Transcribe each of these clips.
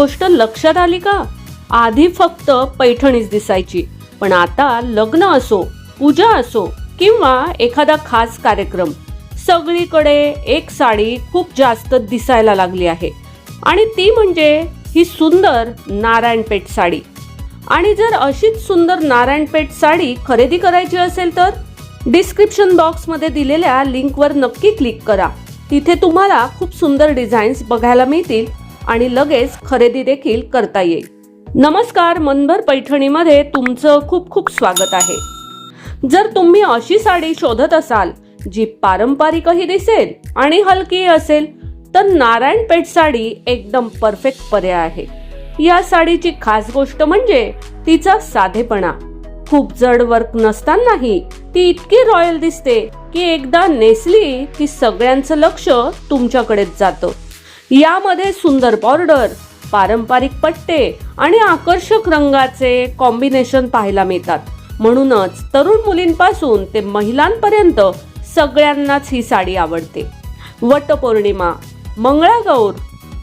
गोष्ट लक्षात आली का? आधी फक्त पैठणीच दिसायची, पण आता लग्न असो, पूजा असो किंवा एखादा खास कार्यक्रम, सगळीकडे एक साडी खूप जास्त दिसायला लागली आहे आणि ती म्हणजे ही सुंदर नारायणपेठ साडी. आणि जर अशीच सुंदर नारायणपेठ साडी खरेदी करायची असेल तर डिस्क्रिप्शन बॉक्समध्ये दिलेल्या लिंकवर नक्की क्लिक करा. तिथे तुम्हाला खूप सुंदर डिझाईन्स बघायला मिळतील आणि लगेच खरेदी देखील करता येईल. नमस्कार, मनभर पैठणीमध्ये तुमचं खूप खूप स्वागत आहे. जर तुम्ही अशी साडी शोधत असाल जी पारंपरिकही दिसेल आणि हलकी असेल तर नारायणपेठ साडी एकदम परफेक्ट पर्याय आहे. या साडीची खास गोष्ट म्हणजे तिचा साधेपणा. खूप जड वर्क नसतानाही ती इतकी रॉयल दिसते की एकदा नेसली की सगळ्यांचं लक्ष तुमच्याकडेच जातं. यामध्ये सुंदर बॉर्डर, पारंपरिक पट्टे आणि आकर्षक रंगाचे कॉम्बिनेशन पाहायला मिळतात. म्हणूनच तरुण मुलींपासून ते महिलांपर्यंत सगळ्यांनाच ही साडी आवडते. वटपौर्णिमा, मंगळागौर,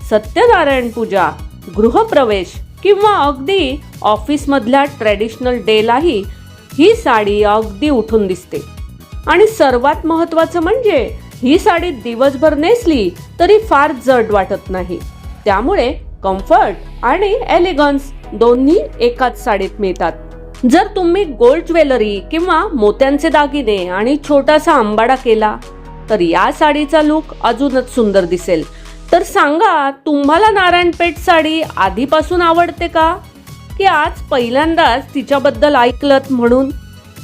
सत्यनारायण पूजा, गृहप्रवेश किंवा अगदी ऑफिसमधल्या ट्रेडिशनल डेलाही ही साडी अगदी उठून दिसते. आणि सर्वात महत्त्वाचं म्हणजे ही साडी दिवसभर नेसली तरी फार जड वाटत नाही. त्यामुळे कम्फर्ट आणि एलिगन्स दोन्ही एकाच साडीत मिळतात. जर तुम्ही गोल्ड ज्वेलरी किंवा मोत्यांचे दागिने आणि छोटासा अंबाडा केला तर या साडीचा लुक अजूनच सुंदर दिसेल. तर सांगा, तुम्हाला नारायणपेठ साडी आधीपासून आवडते का, की आज पहिल्यांदाच तिच्याबद्दल ऐकलत म्हणून?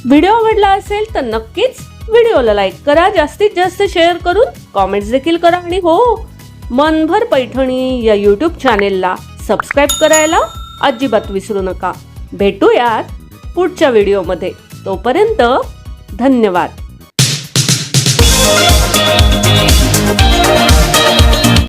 व्हिडिओ आवडला असेल तर नक्कीच व्हिडिओला लाईक करा, जास्तीत जास्त शेअर करून कॉमेंट्स देखील करा आणि हो, मनभर पैठणी या यूट्यूब चॅनेलला सबस्क्राईब करायला अजिबात विसरू नका. भेटूयात पुढच्या व्हिडिओमध्ये. तोपर्यंत धन्यवाद.